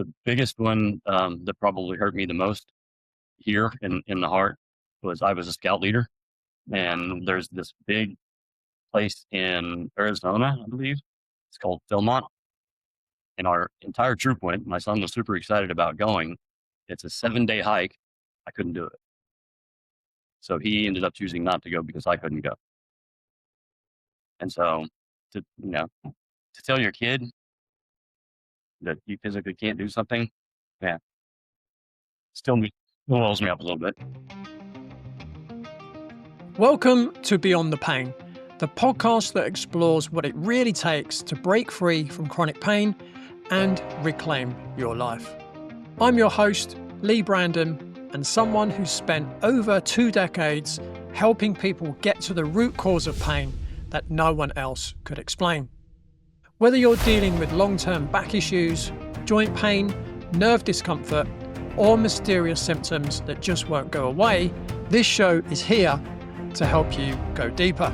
The biggest one that probably hurt me the most here in the heart was I was a scout leader, and there's this big place in Arizona, I believe. It's called Philmont, and our entire troop went. My son was super excited about going. It's a 7-day hike. I couldn't do it. So he ended up choosing not to go because I couldn't go. And so to tell your kid that you physically can't do something, yeah, still rolls me up a little bit. Welcome to Beyond the Pain, the podcast that explores what it really takes to break free from chronic pain and reclaim your life. I'm your host, Leigh Brandon, and someone who's spent over 2 decades helping people get to the root cause of pain that no one else could explain. Whether you're dealing with long-term back issues, joint pain, nerve discomfort, or mysterious symptoms that just won't go away, this show is here to help you go deeper.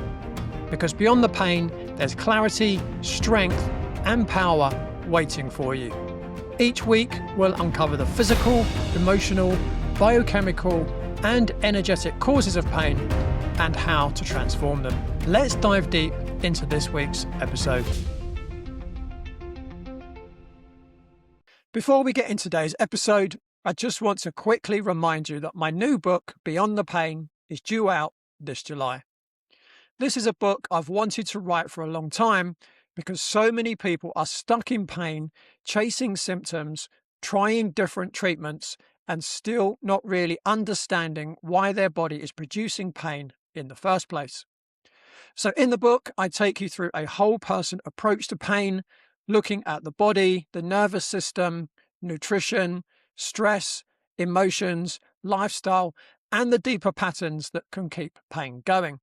Because beyond the pain, there's clarity, strength, and power waiting for you. Each week, we'll uncover the physical, emotional, biochemical, and energetic causes of pain and how to transform them. Let's dive deep into this week's episode. Before we get into today's episode, I just want to quickly remind you that my new book, Beyond the Pain, is due out this July. This is a book I've wanted to write for a long time because so many people are stuck in pain, chasing symptoms, trying different treatments, and still not really understanding why their body is producing pain in the first place. So in the book, I take you through a whole person approach to pain, looking at the body, the nervous system, nutrition, stress, emotions, lifestyle, and the deeper patterns that can keep pain going.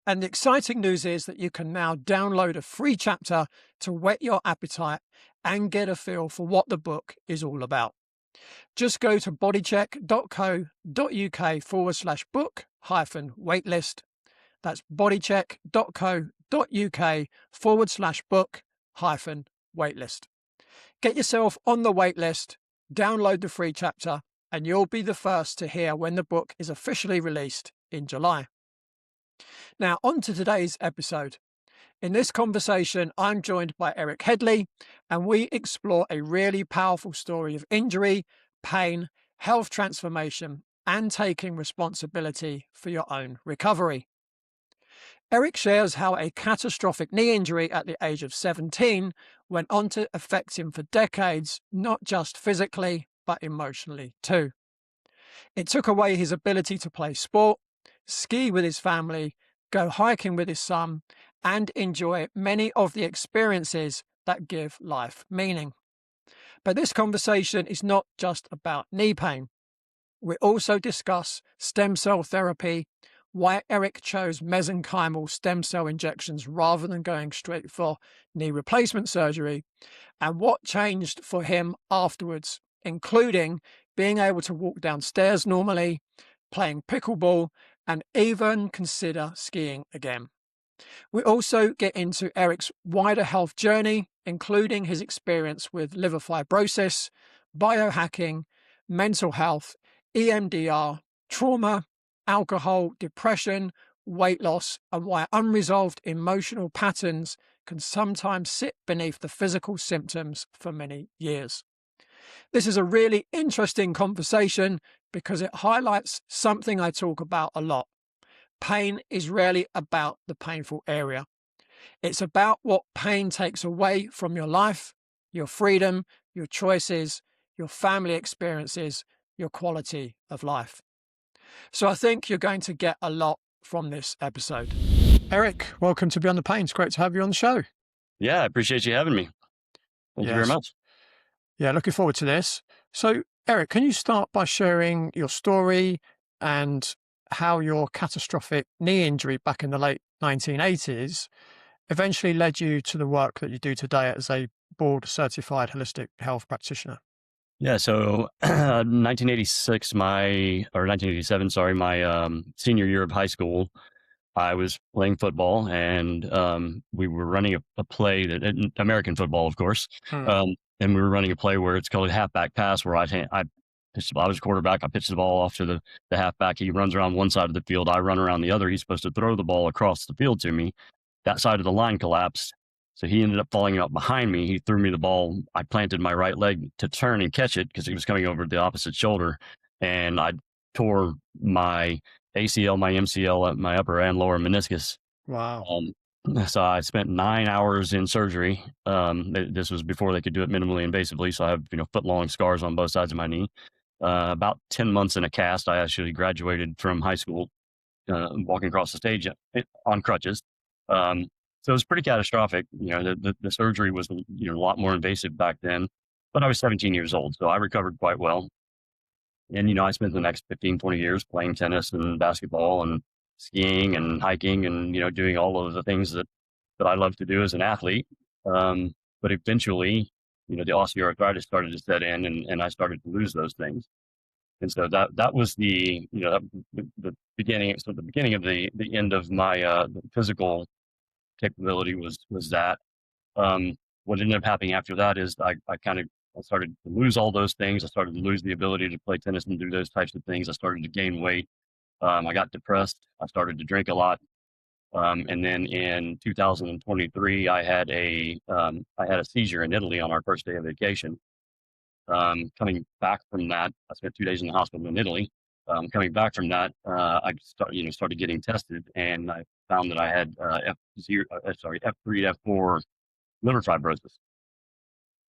And the exciting news is that you can now download a free chapter to whet your appetite and get a feel for what the book is all about. Just go to bodycheck.co.uk/book-waitlist. That's bodycheck.co.uk/book-waitlist. Get yourself on the waitlist, download the free chapter, and you'll be the first to hear when the book is officially released in July. Now, on to today's episode. In this conversation, I'm joined by Eric Headlee, and we explore a really powerful story of injury, pain, health transformation, and taking responsibility for your own recovery. Eric shares how a catastrophic knee injury at the age of 17 went on to affect him for decades, not just physically, but emotionally too. It took away his ability to play sport, ski with his family, go hiking with his son, and enjoy many of the experiences that give life meaning. But this conversation is not just about knee pain. We also discuss stem cell therapy, why Eric chose mesenchymal stem cell injections rather than going straight for knee replacement surgery, and what changed for him afterwards, including being able to walk downstairs normally, playing pickleball, and even consider skiing again. We also get into Eric's wider health journey, including his experience with liver fibrosis, biohacking, mental health, EMDR, trauma, alcohol, depression, weight loss, and why unresolved emotional patterns can sometimes sit beneath the physical symptoms for many years. This is a really interesting conversation because it highlights something I talk about a lot. Pain is rarely about the painful area. It's about what pain takes away from your life, your freedom, your choices, your family experiences, your quality of life. So I think you're going to get a lot from this episode. Eric, welcome to Beyond the Pain. It's great to have you on the show. Yeah, I appreciate you having me. Thank you very much. Yeah, looking forward to this. So, Eric, can you start by sharing your story and how your catastrophic knee injury back in the late 1980s eventually led you to the work that you do today as a board-certified holistic health practitioner? Yeah, so 1987, my senior year of high school, I was playing football, and we were running a play that American football, of course, Mm. um, and we were running a play where it's called a halfback pass, where I was a quarterback. I pitched the ball off to the halfback. He runs around one side of the field. I run around the other. He's supposed to throw the ball across the field to me. That side of the line collapsed. So he ended up falling out behind me. He threw me the ball. I planted my right leg to turn and catch it because he was coming over the opposite shoulder. And I tore my ACL, my MCL, my upper and lower meniscus. Wow. Um, so I spent 9 hours in surgery. This was before they could do it minimally invasively. So I have, foot long scars on both sides of my knee. About 10 months in a cast. I actually graduated from high school, walking across the stage on crutches. So it was pretty catastrophic. The surgery was, a lot more invasive back then, but I was 17 years old. So I recovered quite well. And, I spent the next 15, 20 years playing tennis and basketball and skiing and hiking and, doing all of the things that I love to do as an athlete. But eventually, the osteoarthritis started to set in, and I started to lose those things. And so that was the beginning. So the beginning of the end of my the physical capability was that. Um, what ended up happening after that is I started to lose all those things. I started to lose the ability to play tennis and do those types of things. I started to gain weight. I got depressed. I started to drink a lot. And then in 2023, I had a seizure in Italy on our first day of vacation. Coming back from that, I spent 2 days in the hospital in Italy. Coming back from that, started getting tested, and I found that I had F3, F4 liver fibrosis.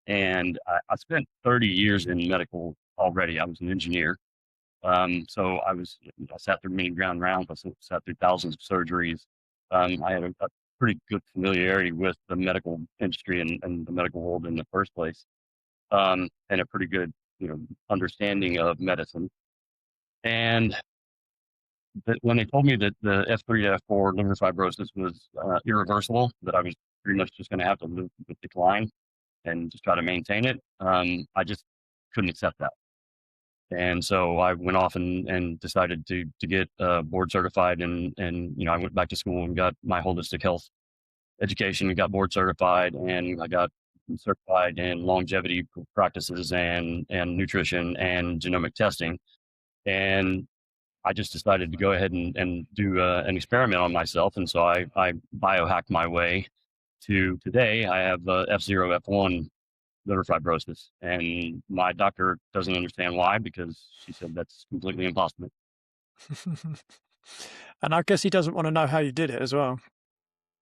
And I spent 30 years in medical already. I was an engineer. So I sat through many ground rounds. I sat through thousands of surgeries. I had a pretty good familiarity with the medical industry and the medical world in the first place, and a pretty good, understanding of medicine. And when they told me that the F3 to F4 liver fibrosis was irreversible, that I was pretty much just going to have to live with decline and just try to maintain it, I just couldn't accept that. And so I went off and decided to get board certified, and I went back to school and got my holistic health education and got board certified, and I got certified in longevity practices and nutrition and genomic testing. And I just decided to go ahead and do an experiment on myself. And so I biohacked my way to today. I have F0, F1 liver fibrosis, and my doctor doesn't understand why, because she said that's completely impossible. And I guess he doesn't want to know how you did it as well.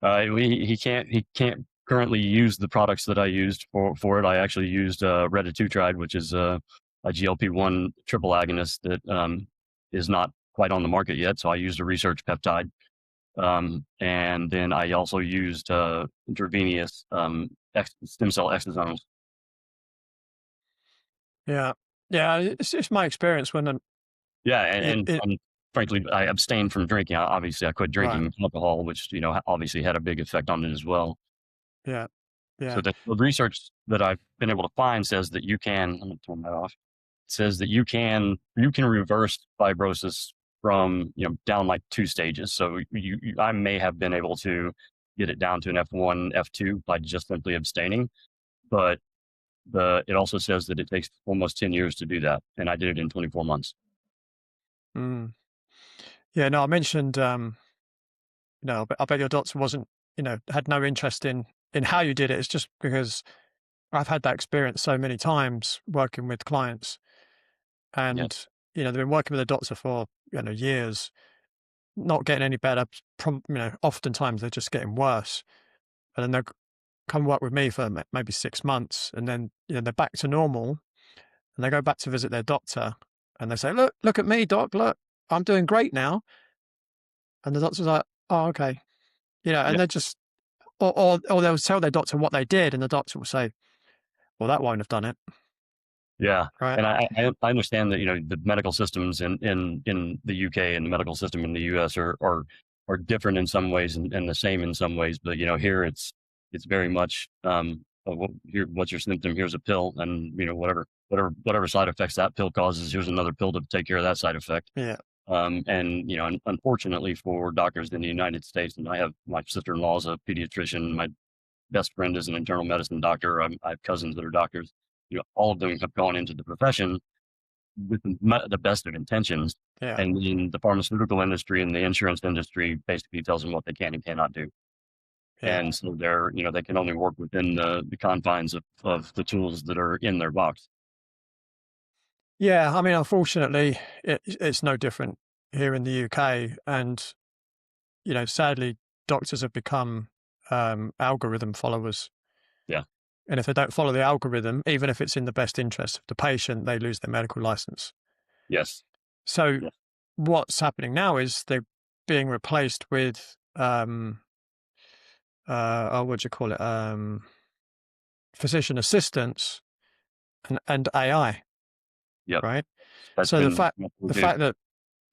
He can't currently use the products that I used for it. I actually used retatrutide, which is a GLP-1 triple agonist that is not quite on the market yet. So I used a research peptide, and then I also used intravenous stem cell exosomes. Yeah. Yeah. It's my experience when Yeah, and frankly, I abstained from drinking. Obviously, I quit right. drinking alcohol, which obviously had a big effect on it as well. Yeah. So Yeah. the research that I've been able to find says that you can. I'm going to turn that off. Says that you can reverse fibrosis from down like 2 stages. So I may have been able to get it down to an F1, F2 by just simply abstaining, but it also says that it takes almost 10 years to do that, and I did it in 24 months. Mm. Yeah. No, I mentioned, no, but I bet your doctor wasn't, had no interest in how you did it. It's just because I've had that experience so many times working with clients, Yeah, and they've been working with a doctor for years, not getting any better. Oftentimes they're just getting worse, and then they come work with me for maybe 6 months, and then they're back to normal, and they go back to visit their doctor, and they say, "Look at me, doc. Look, I'm doing great now." And the doctor's like, "Oh, okay," yeah. and they're just, or they'll tell their doctor what they did, and the doctor will say, "Well, that won't have done it," Yeah, right? and I understand that the medical systems in the UK and the medical system in the US are different in some ways and the same in some ways, but here it's very much here, what's your symptom? Here's a pill, and whatever side effects that pill causes, here's another pill to take care of that side effect. Yeah. And unfortunately for doctors in the United States, and I have my sister-in-law is a pediatrician, my best friend is an internal medicine doctor. I have cousins that are doctors. All of them have gone into the profession with the best of intentions, Yeah. and then the pharmaceutical industry and the insurance industry basically tells them what they can and cannot do. Yeah. And so they can only work within the confines of the tools that are in their box. Yeah. I mean, unfortunately, it's no different here in the UK. And, sadly, doctors have become algorithm followers. Yeah. And if they don't follow the algorithm, even if it's in the best interest of the patient, they lose their medical license. Yes. So Yes. what's happening now is they're being replaced with, what do you call it? Physician assistants and AI, Yep. right? That's So been what we the do. fact that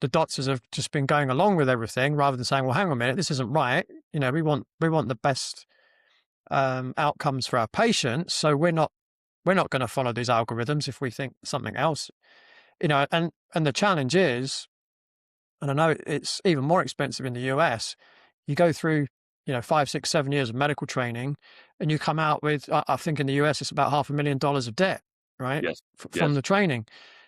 the doctors have just been going along with everything rather than saying, well, hang on a minute, this isn't right. We want the best outcomes for our patients. So we're not going to follow these algorithms if we think something else, and the challenge is, and I know it's even more expensive in the US, you go through, 5, 6, 7 years of medical training and you come out with, I think in the US, it's about $500,000 of debt, right? Yes. From Yes. the training.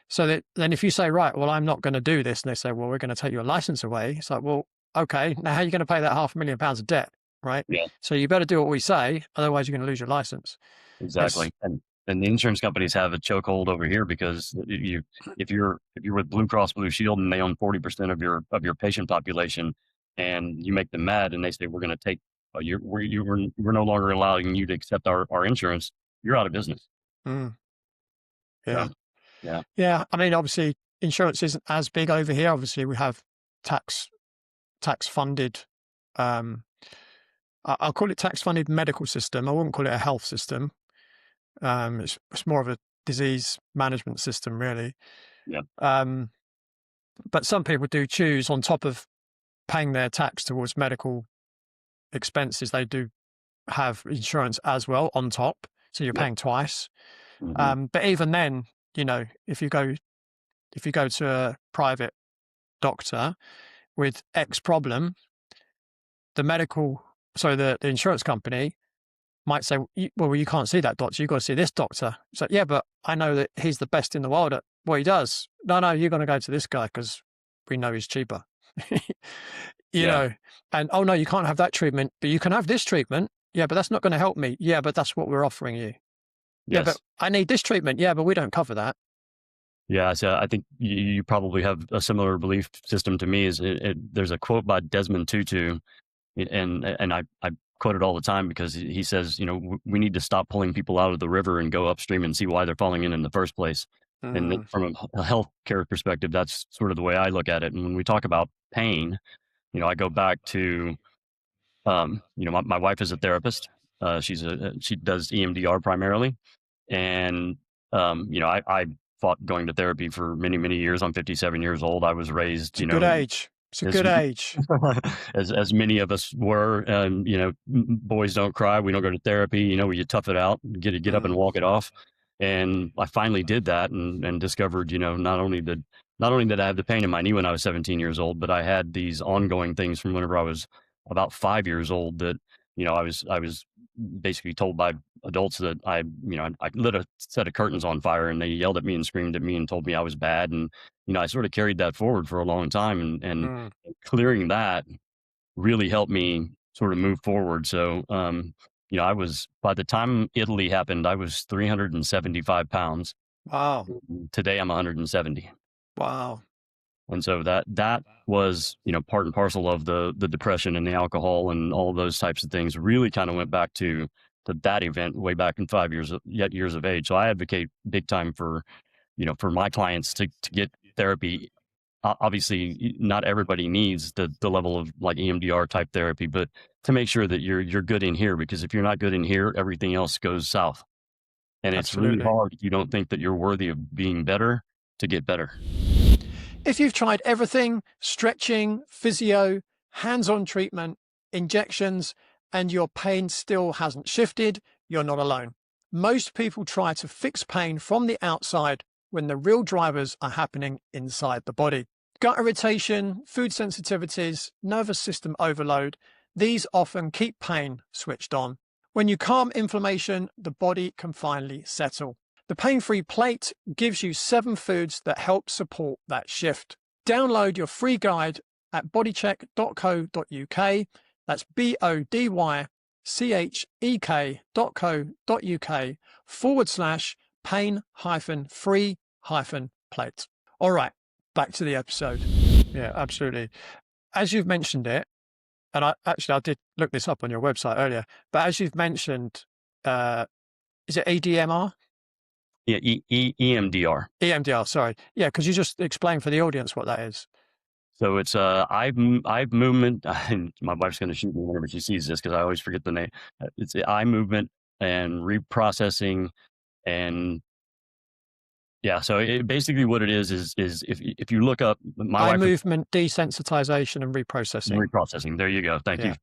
So that then if you say, right, well, I'm not going to do this. And they say, well, we're going to take your license away. It's like, well, okay, now how are you going to pay that £500,000 of debt? Right. Yeah. So you better do what we say. Otherwise you're going to lose your license. It's, Exactly. And the insurance companies have a chokehold over here because if you're with Blue Cross Blue Shield and they own 40% of your patient population, and you make them mad and they say we're going to take we're no longer allowing you to accept our insurance, you're out of business. mm, So yeah. yeah. Yeah. I mean, obviously insurance isn't as big over here. Obviously we have tax funded, um, I'll call it tax funded medical system. I wouldn't call it a health system. It's more of a disease management system, really. Yeah. Um, but some people do choose, on top of paying their tax towards medical expenses, they do have insurance as well on top. So you're Yep. paying twice. Hmm. But even then, if you go to a private doctor with X problem, the medical, so the insurance company might say, well, you can't see that doctor. You've got to see this doctor. So, yeah, but I know that he's the best in the world at what he does. No, you're going to go to this guy because we know he's cheaper. you Yeah. know, and, oh, no, you can't have that treatment, but you can have this treatment. Yeah, but that's not going to help me. Yeah, but that's what we're offering you. Yeah, but Yes. I need this treatment. Yeah, but we don't cover that. Yeah, so I think you probably have a similar belief system to me. There's a quote by Desmond Tutu, and I quote it all the time because he says, we need to stop pulling people out of the river and go upstream and see why they're falling in the first place. And Mm, from a healthcare perspective, that's sort of the way I look at it. And when we talk about pain, I go back to, my wife is a therapist. She does EMDR primarily, and I fought going to therapy for many, many years. I'm 57 years old. I was raised, it's a good age. It's a as good age. as many of us were. And boys don't cry. We don't go to therapy. You tough it out, get up and Mm, walk it off. And I finally did that, and discovered, not only did I have the pain in my knee when I was 17 years old, but I had these ongoing things from whenever I was about 5 years old that, I was basically told by adults that I lit a set of curtains on fire, and they yelled at me and screamed at me and told me I was bad. And, I sort of carried that forward for a long time, and mm. clearing that really helped me sort of move forward. So, by the time Italy happened, I was 375 pounds. Wow. Today I'm 170. Wow. And so that was, part and parcel of the depression and the alcohol and all those types of things. Really kind of went back to that event way back in 5 years of age. So I advocate big time for my clients to get therapy. Obviously, not everybody needs the level of like EMDR type therapy, but to make sure that you're good in here, because if you're not good in here, everything else goes south. And it's really Absolutely. hard if you don't think that you're worthy of being better to get better. If you've tried everything, stretching, physio, hands-on treatment, injections, and your pain still hasn't shifted, you're not alone. Most people try to fix pain from the outside when the real drivers are happening inside the body. Gut irritation, food sensitivities, nervous system overload, these often keep pain switched on. When you calm inflammation, the body can finally settle. The pain-free plate gives you 7 foods that help support that shift. Download your free guide at bodycheck.co.uk. That's bodycheck.co.uk/pain-free-plate. All right, back to the episode. Yeah, absolutely. As you've mentioned it, and I did look this up on your website earlier, but as you've mentioned, is it EDMR? Yeah, EMDR. EMDR, sorry. Yeah, because you just explained for the audience what that is. So it's eye movement. My wife's going to shoot me whenever she sees this because I always forget the name. It's eye movement and reprocessing, and yeah. So basically what it is if you look up my Eye wife movement, desensitization, and reprocessing. reprocessing. There you go. Thank you.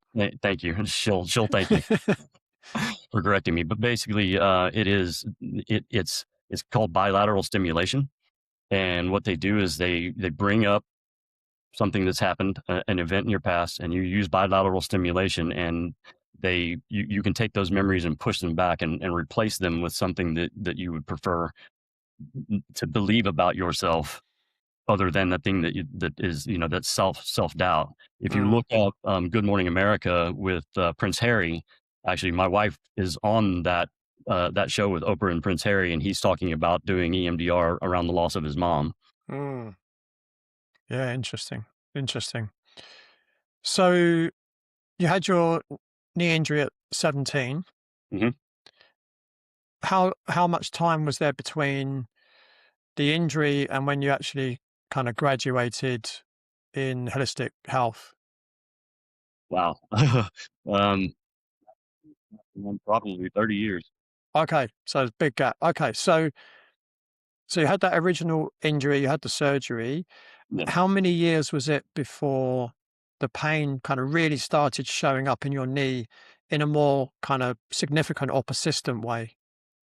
Thank you. She'll thank me for correcting me. But basically, it's called bilateral stimulation, and what they do is they bring up something that's happened, an event in your past, and you use bilateral stimulation, and you can take those memories and push them back and replace them with something that you would prefer to believe about yourself, other than the thing that is, that's self doubt. If you look up Good Morning America with Prince Harry, actually my wife is on that show with Oprah and Prince Harry, and he's talking about doing EMDR around the loss of his mom. Yeah, interesting. So you had your knee injury at 17. Mm-hmm. How much time was there between the injury and when you actually kind of graduated in holistic health? Wow. Probably 30 years. Okay, so it's a big gap. Okay, so you had that original injury, you had the surgery. Yeah. How many years was it before the pain kind of really started showing up in your knee in a more kind of significant or persistent way?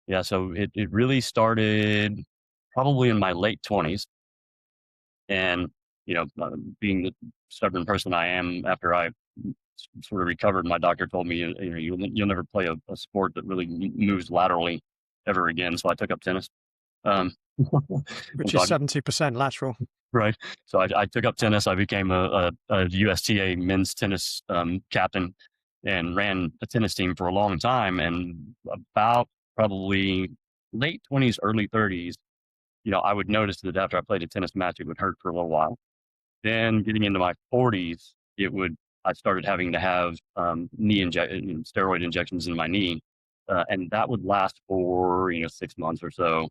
Yeah, so it really started probably in my late 20s, and, being the stubborn person I am, after I sort of recovered, my doctor told me, you'll never play a sport that really moves laterally ever again, so I took up tennis. Um, Which so is 70% lateral. right. So I took up tennis. I became a USTA men's tennis captain and ran a tennis team for a long time. And about probably late 20s, early 30s, I would notice that after I played a tennis match, it would hurt for a little while. Then getting into my 40s, I started having to have steroid injections in my knee. And that would last for, 6 months or so.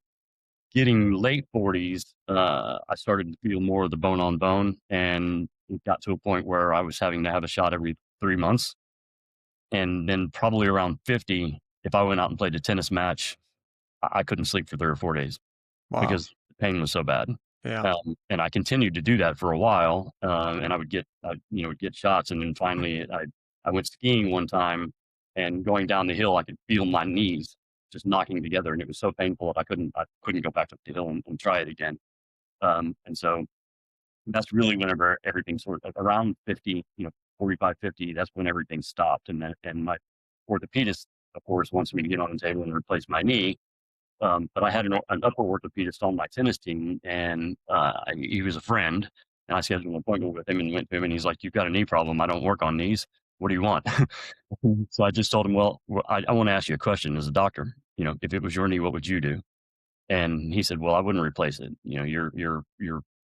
Getting late 40s, I started to feel more of the bone on bone, and it got to a point where I was having to have a shot every 3 months. And then probably around 50, if I went out and played a tennis match, I couldn't sleep for 3 or 4 days Wow. because the pain was so bad. Yeah. And I continued to do that for a while, and I would get shots, and then finally I went skiing one time, and going down the hill, I could feel my knees just knocking together, and it was so painful that I couldn't go back up the hill and try it again. And so that's really whenever everything sort of around 50, 45, 50, that's when everything stopped. And my orthopedist, of course, wants me to get on the table and replace my knee. But I had an upper orthopedist on my tennis team, and he was a friend. And I scheduled an appointment with him and went to him, and he's like, "You've got a knee problem. I don't work on knees. What do you want?" So I just told him, "Well, I want to ask you a question as a doctor. If it was your knee, what would you do?" And he said, "Well, I wouldn't replace it. You're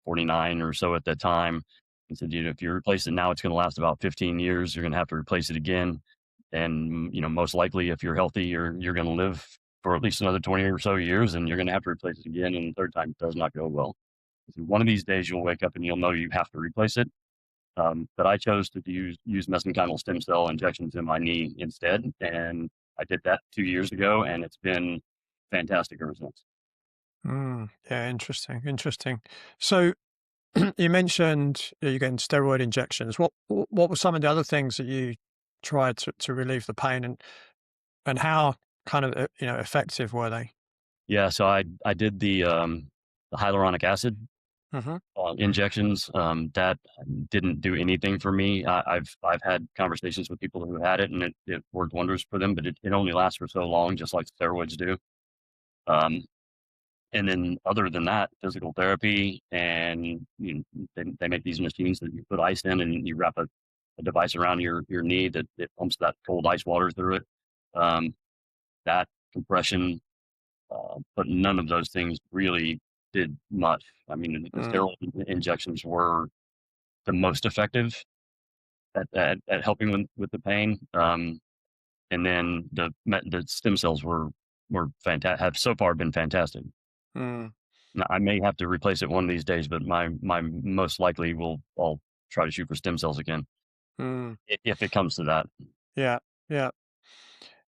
49 or so at that time." He said, "If you replace it now, it's going to last about 15 years. You're going to have to replace it again. And, most likely if you're healthy, you're going to live for at least another 20 or so years, and you're going to have to replace it again. And the third time does not go well. He said, one of these days you'll wake up and you'll know you have to replace it." But I chose to use mesenchymal stem cell injections in my knee instead. And I did that 2 years ago, and it's been fantastic ever since. Yeah, interesting. So you mentioned you're getting steroid injections. What were some of the other things that you tried to relieve the pain, and how kind of effective were they? Yeah, so I did the hyaluronic acid, Mm-hmm. injections. That didn't do anything for me. I've had conversations with people who had it, and it worked wonders for them, but it only lasts for so long, just like steroids do. Um, and then other than that, physical therapy, and they make these machines that you put ice in, and you wrap a device around your knee that it pumps that cold ice water through it. Um, that compression, but none of those things really did much. I mean, the Mm, steroid injections were the most effective at helping with the pain. And then the stem cells were fantastic. Have so far been fantastic. mm, Now, I may have to replace it one of these days, but my most likely I'll try to shoot for stem cells again mm. if it comes to that. Yeah, yeah,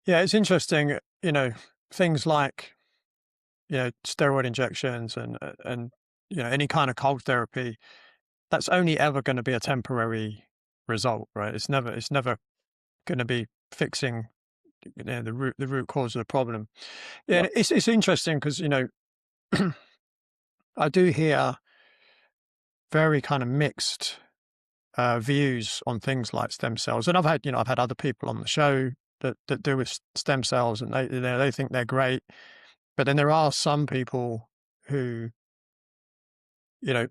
yeah. It's interesting, things like steroid injections and any kind of cold therapy. That's only ever going to be a temporary result, right? It's never going to be fixing the root cause of the problem. Yeah, Yeah. and it's interesting because I do hear very kind of mixed views on things like stem cells, and I've had other people on the show that do with stem cells, and they think they're great, but then there are some people who you know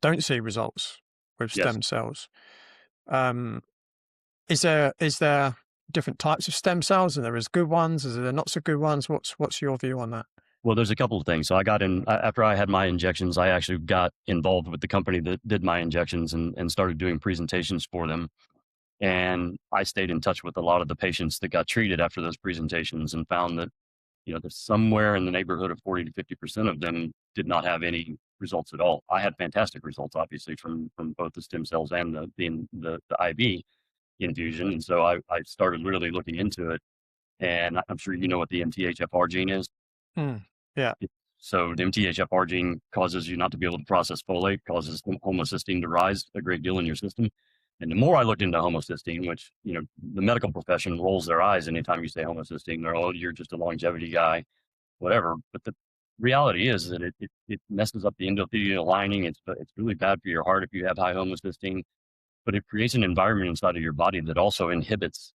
don't see results with Yes. stem cells. Um, is there different types of stem cells, and there is good ones, is there not so good ones? What's your view on that? Well, there's a couple of things. So I got in after I had my injections. I actually got involved with the company that did my injections and started doing presentations for them. And I stayed in touch with a lot of the patients that got treated after those presentations and found that, there's somewhere in the neighborhood of 40 to 50% of them did not have any results at all. I had fantastic results, obviously, from both the stem cells and the IV infusion. And so I started really looking into it. And I'm sure you know what the MTHFR gene is. Mm, yeah. So the MTHFR gene causes you not to be able to process folate, causes homocysteine to rise a great deal in your system. And the more I looked into homocysteine, which, the medical profession rolls their eyes anytime you say homocysteine, they're, oh, you're just a longevity guy, whatever. But the reality is that it messes up the endothelial lining. It's really bad for your heart if you have high homocysteine, but it creates an environment inside of your body that also inhibits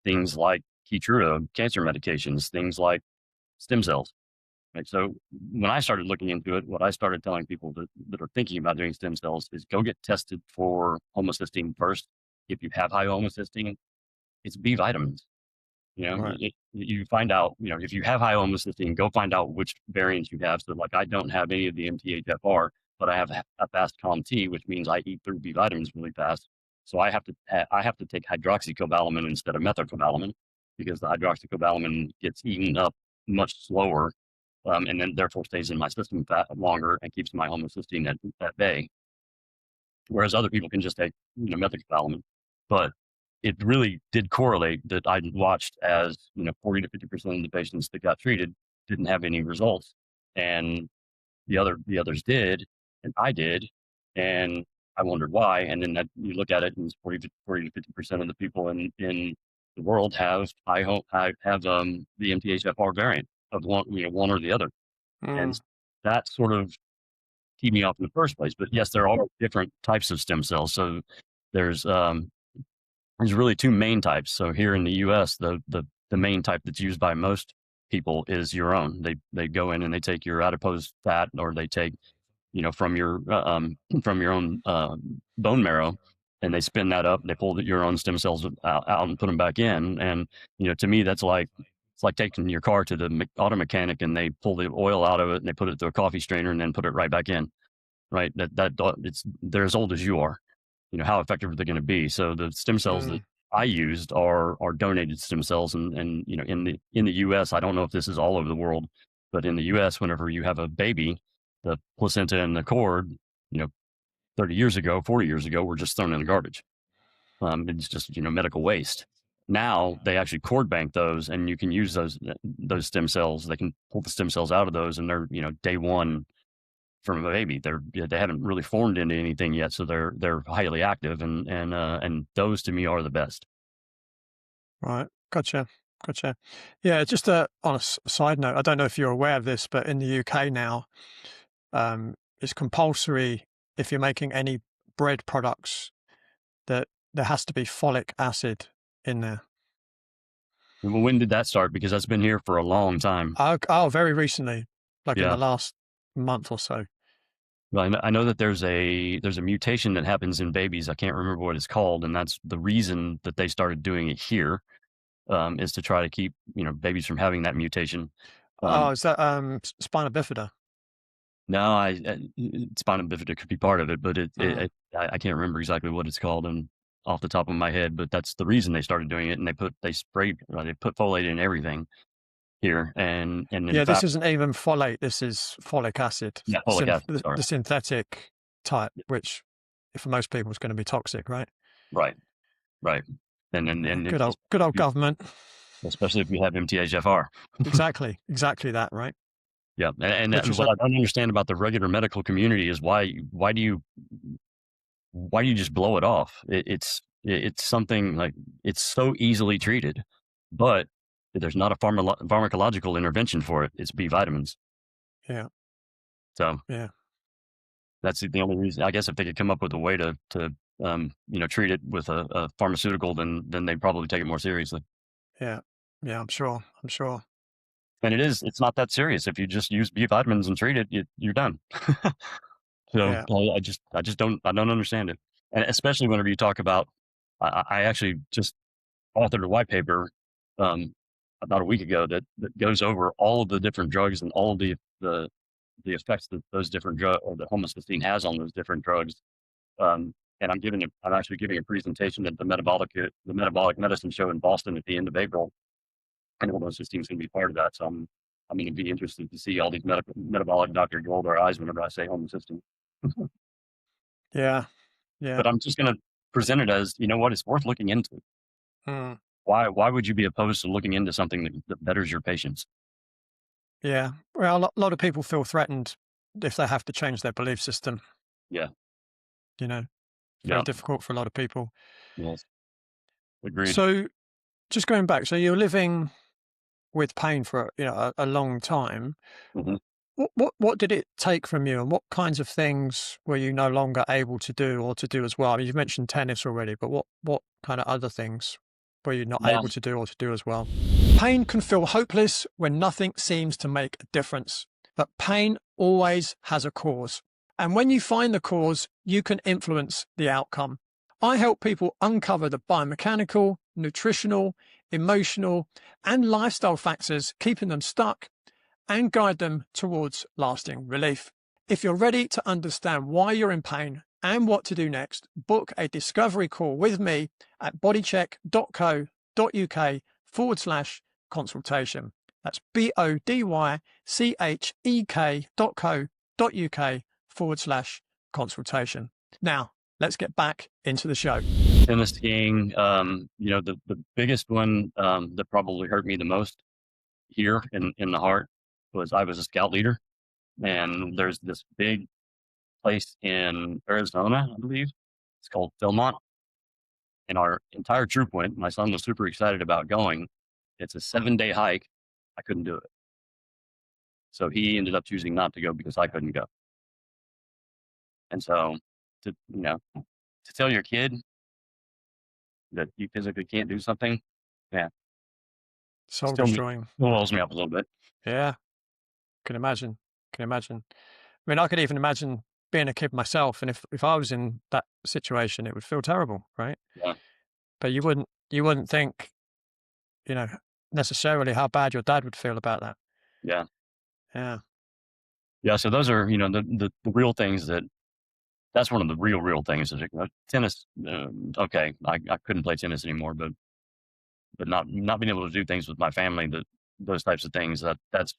things like Keytruda, cancer medications, things like stem cells. Right. So when I started looking into it, what I started telling people that are thinking about doing stem cells is go get tested for homocysteine first. If you have high homocysteine, it's B vitamins. Right. You find out, if you have high homocysteine, go find out which variants you have. So like I don't have any of the MTHFR, but I have a fast COMT, which means I eat through B vitamins really fast. So I have to take hydroxycobalamin instead of methylcobalamin because the hydroxycobalamin gets eaten up much slower, and then therefore stays in my system longer and keeps my homocysteine at bay. Whereas other people can just take methylcobalamin, but it really did correlate that I watched as 40 to 50% of the patients that got treated didn't have any results, and the others did, and I did, and I wondered why. And then you look at it, and 40 to 50% of the people in the world have the MTHFR variant of one or the other, and Mm, that sort of keep me off in the first place. But yes, there are different types of stem cells. So there's um, there's really two main types. So here in the U.S., the main type that's used by most people is your own. They go in and they take your adipose fat, or they take from your from your own bone marrow, and they spin that up. They pull your own stem cells out and put them back in. And to me, that's like it's like taking your car to the auto mechanic and they pull the oil out of it and they put it through a coffee strainer and then put it right back in. Right? It's they're as old as you are. How effective are they going to be? So the stem cells that mm, I used are donated stem cells, and in the U.S. I don't know if this is all over the world, but in the U.S. whenever you have a baby, the placenta and the cord, you know, 30 years ago, 40 years ago, were just thrown in the garbage. It's just medical waste. Now they actually cord bank those, and you can use those stem cells. They can pull the stem cells out of those, and they're day one from a baby. They haven't really formed into anything yet, so they're highly active, and those to me are the best. right. Gotcha. Gotcha. Yeah, just on a side note, I don't know if you're aware of this, but in the UK now, it's compulsory if you're making any bread products that there has to be folic acid in there. Well, when did that start? Because that's been here for a long time. Oh, very recently, like in Yeah. the last month or so. Well, I know that there's a mutation that happens in babies. I can't remember what it's called, and that's the reason that they started doing it here, is to try to keep, babies from having that mutation. Oh, Um, is that spina bifida? no, spina bifida could be part of it, but Mm. I can't remember exactly what it's called and off the top of my head. But that's the reason they started doing it, and they put folate in everything here, and in Yeah, this fact, isn't even folate. This is folic acid, yeah, folic acid. Sorry, the synthetic type, which for most people is going to be toxic, right? right, right, and Good it's, old government. especially if you have MTHFR. Exactly that, right? Yeah, Which and is what a I don't understand about the regular medical community is why do you just blow it off? It's something like it's so easily treated, but there's not a pharmacological intervention for it. It's B vitamins. yeah, So yeah, that's the only reason. I guess if they could come up with a way to treat it with a pharmaceutical, then they'd probably take it more seriously. yeah, yeah. I'm sure. I'm sure. And it's not that serious. If you just use B vitamins and treat it, you're done. So Yeah. I don't understand it, and especially whenever you talk about. I actually just authored a white paper about a week ago that goes over all of the different drugs and all of the effects that those different drug or the homocysteine has on those different drugs. And I'm actually giving a presentation at the metabolic medicine show in Boston at the end of April, and homocysteine is going to be part of that. So I'm going to be interested to see all these metabolic doctors roll their eyes whenever I say homocysteine. Yeah. Yeah. But I'm just going to present it as, you know what, it's worth looking into. Mm. Why would you be opposed to looking into something that betters your patients? Yeah. Well, a lot of people feel threatened if they have to change their belief system. Yeah. You know, very Yeah. difficult for a lot of people. Yes. Agreed. So, just going back, so you're living with pain for a long time. Hmm. What did it take from you, and what kinds of things were you no longer able to do or to do as well? I mean, you've mentioned tennis already, but what kind of other things were you not Yeah. able to do or to do as well? Pain can feel hopeless when nothing seems to make a difference, but pain always has a cause. And when you find the cause, you can influence the outcome. I help people uncover the biomechanical, nutritional, emotional, and lifestyle factors keeping them stuck and guide them towards lasting relief. If you're ready to understand why you're in pain and what to do next, book a discovery call with me at bodycheck.co.uk/consultation. That's bodycheck.co.uk/consultation. Now, let's get back into the show. Tennis skiing, the biggest one that probably hurt me the most here in the heart was I was a scout leader, and there's this big place in Arizona, I believe. It's called Philmont, and our entire troop went. My son was super excited about going. It's a 7-day hike. I couldn't do it. So he ended up choosing not to go because I couldn't go. And so to tell your kid that you physically can't do something, yeah, Soul still destroying. wells me up a little bit. Yeah, can imagine. Can imagine. I mean, I could even imagine being a kid myself, and if I was in that situation, it would feel terrible, right? Yeah, But you wouldn't think, you know, necessarily how bad your dad would feel about that. yeah, Yeah. yeah. So those are the real things that's one of the real things. Is tennis. Okay, I couldn't play tennis anymore, but not being able to do things with my family, that those types of things, that's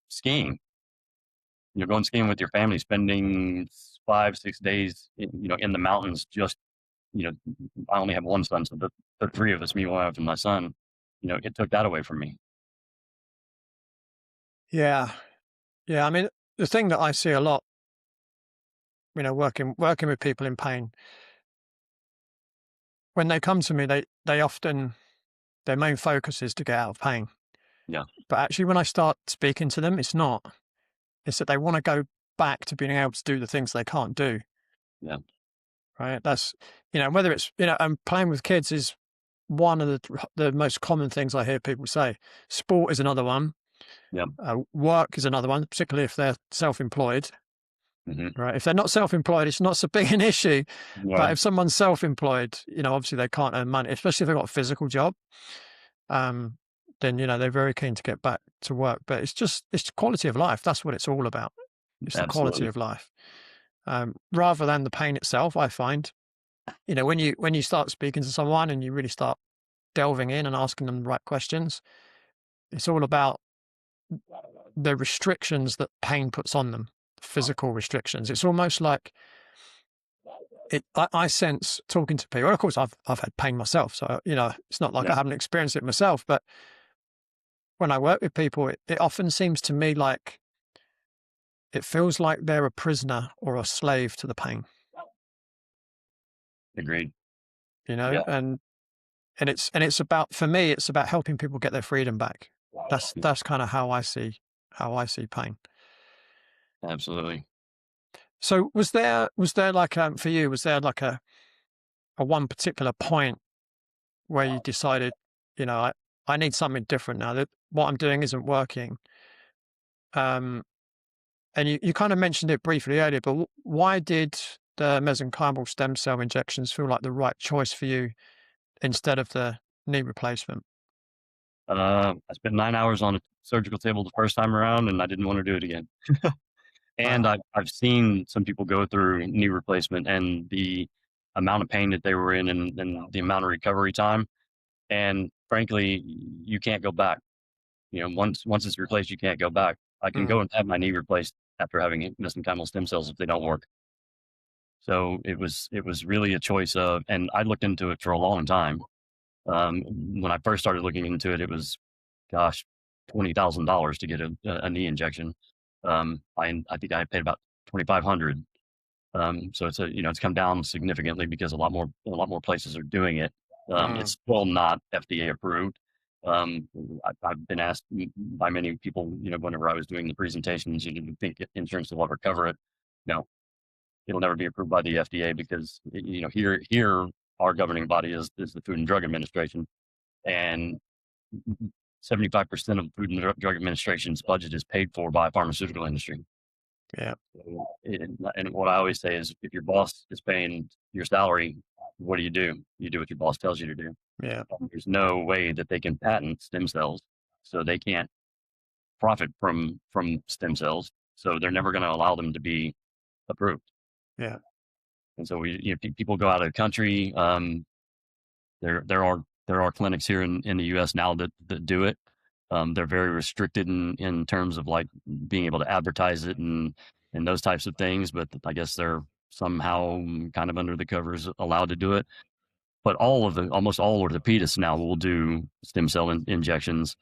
skiing. You're going skiing with your family, spending 5-6 days in the mountains. Just you know I only have one son, so the three of us, me, my wife, and my son, it took that away from me. Yeah. Yeah. I mean, the thing that I see a lot, working with people in pain, when they come to me, they often their main focus is to get out of pain. Yeah. But actually when I start speaking to them, it's not. It's that they want to go back to being able to do the things they can't do. Yeah. Right. That's, whether it's, and playing with kids is one of the most common things I hear people say. Sport is another one. Yeah. Work is another one, particularly if they're self-employed. Hmm. Right. If they're not self-employed, it's not so big an issue. But Right. if someone's self-employed, obviously they can't earn money, especially if they've got a physical job. Then, they're very keen to get back to work. But it's quality of life. That's what it's all about. It's the quality Absolutely. of life. Rather than the pain itself, I find, when you start speaking to someone and you really start delving in and asking them the right questions, it's all about the restrictions that pain puts on them, physical restrictions. It's almost like I sense talking to people. Of course, I've had pain myself, so it's not like Yeah. I haven't experienced it myself. But when I work with people, it often seems to me like it feels like they're a prisoner or a slave to the pain. Agreed. You Yeah. know, and it's about, for me, it's about helping people get their freedom back. That's kind of how I see pain. Absolutely. So was there like for you, was there like a one particular point where you decided, I need something different now, that what I'm doing isn't working? Um, and you kind of mentioned it briefly earlier, but why did the mesenchymal stem cell injections feel like the right choice for you instead of the knee replacement? I spent 9 hours on a surgical table the first time around, and I didn't want to do it again. And Wow. I've seen some people go through knee replacement and the amount of pain that they were in, and the amount of recovery time. And frankly, you can't go back. Once it's replaced, you can't go back. I can Mm, go and have my knee replaced after having mesenchymal stem cells if they don't work. So it was really a choice of, and I looked into it for a long time. When I first started looking into it, it was, gosh, $20,000 to get a knee injection. I think I paid about 2,500. So it's come down significantly because a lot more places are doing it. It's mm, still not FDA approved. I've been asked by many people, whenever I was doing the presentations, do you think insurance will ever cover it? No, it'll never be approved by the FDA because here our governing body is the Food and Drug Administration, and 75% of the Food and Drug Administration's budget is paid for by pharmaceutical industry. yeah, So, and what I always say is, if your boss is paying your salary, what do? You do what your boss tells you to do. yeah, There's no way that they can patent stem cells, so they can't profit from stem cells. So they're never going to allow them to be approved. yeah, And so people go out of the country. There are clinics here in the U.S. now that do it. They're very restricted in terms of like being able to advertise it and those types of things. But I guess they're somehow kind of under the covers allowed to do it. But almost all orthopedists now will do stem cell injections.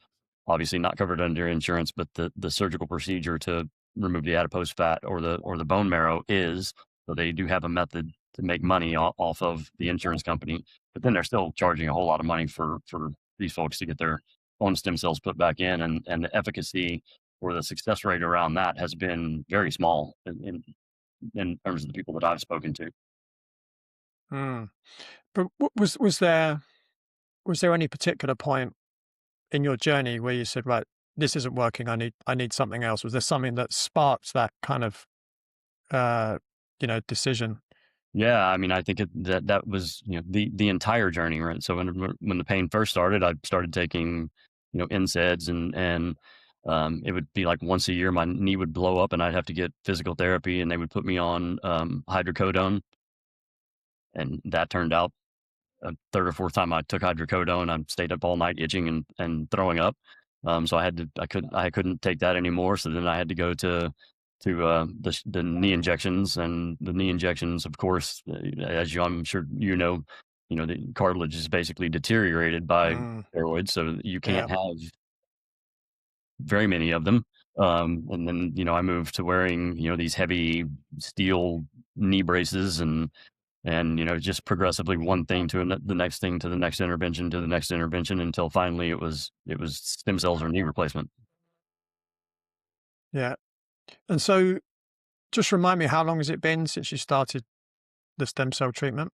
Obviously not covered under insurance, but the surgical procedure to remove the adipose fat or the bone marrow is. So they do have a method to make money off of the insurance company, but then they're still charging a whole lot of money for these folks to get their own stem cells put back in, and the efficacy or the success rate around that has been very small in terms of the people that I've spoken to. mm. But was there any particular point in your journey where you said, right, this isn't working, I need something else? Was there something that sparked that kind of uh, decision? Yeah, I mean, I think that was the entire journey, right? So when the pain first started, I started taking NSAIDs, and it would be like once a year my knee would blow up and I'd have to get physical therapy, and they would put me on hydrocodone, and that turned out a third or fourth time I took hydrocodone, I stayed up all night itching and throwing up. So I couldn't take that anymore. So then I had to go to the knee injections, and the knee injections, of course, as I'm sure the cartilage is basically deteriorated by Mm, steroids, so you yeah, can't have very many of them. And then I moved to wearing these heavy steel knee braces, and just progressively one thing to the next thing to the next intervention to the next intervention, until finally it was stem cells or knee replacement. yeah. And so Just remind me, how long has it been since you started the stem cell treatment?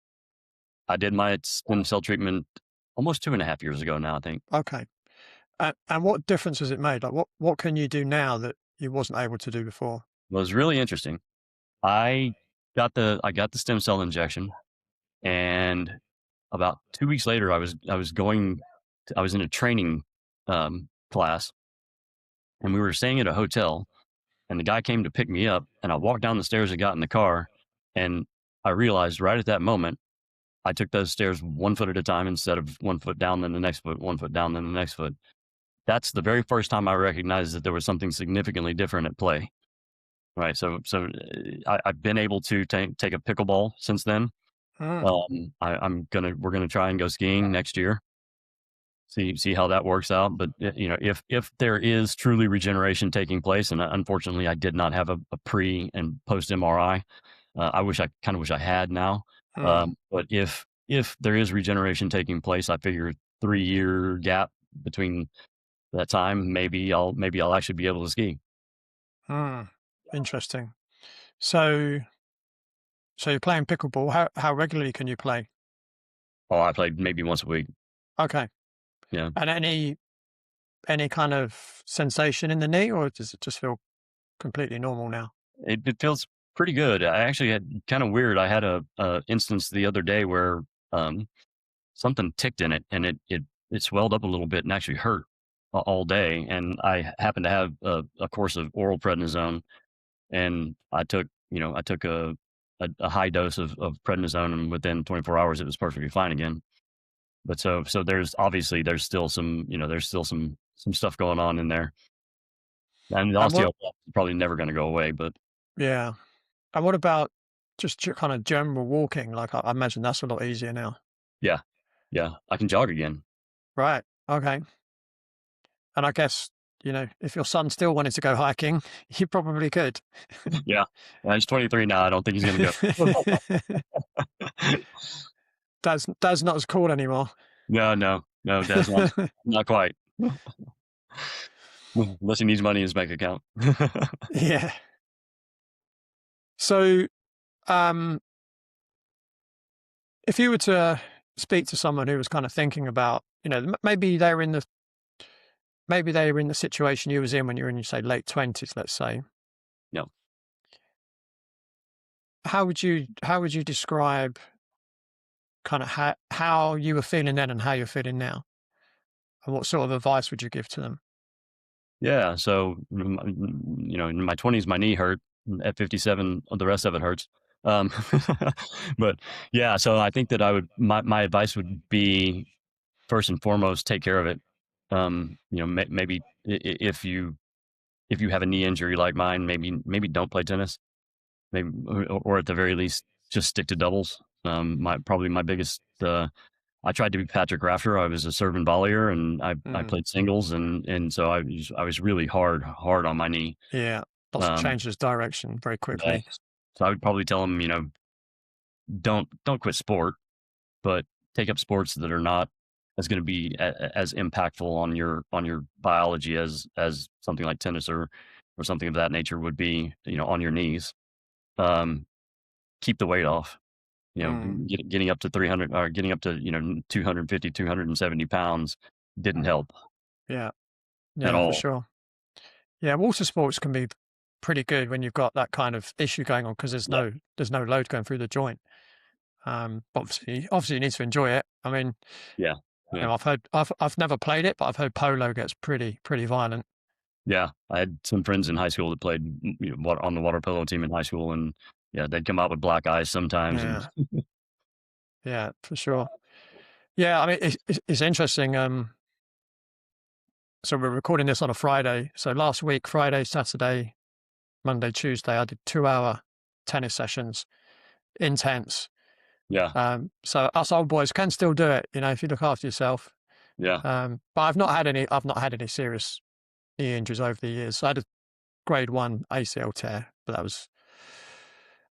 I did my stem cell treatment almost 2.5 years ago now, I think. Okay. And what difference has it made? Like, what can you do now that you wasn't able to do before? It was really interesting. I I got the stem cell injection, and about 2 weeks later, I was in a training, class, and we were staying at a hotel, and the guy came to pick me up, and I walked down the stairs and got in the car, and I realized right at that moment, I took those stairs 1 foot at a time instead of 1 foot down, then the next foot, 1 foot down, then the next foot. That's the very first time I recognized that there was something significantly different at play, right? I've been able to take a pickleball since then. Mm, We're gonna try and go skiing next year. See how that works out. But if there is truly regeneration taking place, and unfortunately, I did not have a pre and post MRI. I kind of wish I had now. mm, But if there is regeneration taking place, I figure 3 year gap between that time, maybe I'll actually be able to ski. mm. Interesting. So, so you're playing pickleball. How regularly can you play? Oh, I played maybe once a week. Okay. Yeah, And any kind of sensation in the knee, or does it just feel completely normal now? it feels pretty good. I actually had kind of weird. I had a instance the other day where um, something ticked in it, and it swelled up a little bit and actually hurt all day. And I happened to have a course of oral prednisone, and I took a high dose of prednisone, and within 24 hours it was perfectly fine again. But so there's still some stuff going on in there, and the And what? osteoporosis is probably never going to go away. But Yeah. And what about just kind of general walking? Like, I imagine that's a lot easier now. yeah, yeah, I can jog again. Right. Okay. And I guess, if your son still wanted to go hiking, you probably could. Yeah, he's 23 now. I don't think he's going to go. Dad's not as cool anymore. No, no, no, Dad's not quite. Unless he needs money in his bank account. Yeah. So, um, if you were to speak to someone who was kind of thinking about, maybe they were in the situation you was in when you were in your, say, late 20s, let's say, No. how would you describe kind of how you were feeling then and how you're feeling now? And what sort of advice would you give to them? Yeah, so, in my 20s, my knee hurt. At 57, the rest of it hurts. Um, but, yeah, so I think that my advice would be, first and foremost, take care of it. Maybe if you have a knee injury like mine, maybe don't play tennis. Maybe or at the very least, just stick to doubles. My biggest, I tried to be Patrick Rafter. I was a serve and volleyer, and I Mm, played singles, and so I was really hard on my knee. yeah. Lots of Um, changes direction very yeah, quickly. so I would probably tell them, don't quit sport, but take up sports that are not as going to be as impactful on your biology as something like tennis or something of that nature would be, on your knees. Um, Keep the weight off. Mm, Getting up to 300 or getting up to 250, 270 pounds didn't help yeah. at Yeah, for all. sure. Yeah, water sports can be pretty good when you've got that kind of issue going on because Yeah, there's no load going through the joint. But obviously you need to enjoy it. I mean, yeah, yeah, I've never played it, but I've heard polo gets pretty violent. yeah. I had some friends in high school that played on the water polo team in high school, and yeah, they'd come out with black eyes sometimes. And Yeah, yeah, for sure. Yeah, I mean it's interesting. So we're recording this on a Friday. So last week, Friday, Saturday, Monday, Tuesday, I did 2-hour tennis sessions, intense. yeah, So us old boys can still do it, if you look after yourself. yeah, But I've not had any serious knee injuries over the years. So I had a grade 1 ACL tear, but that was,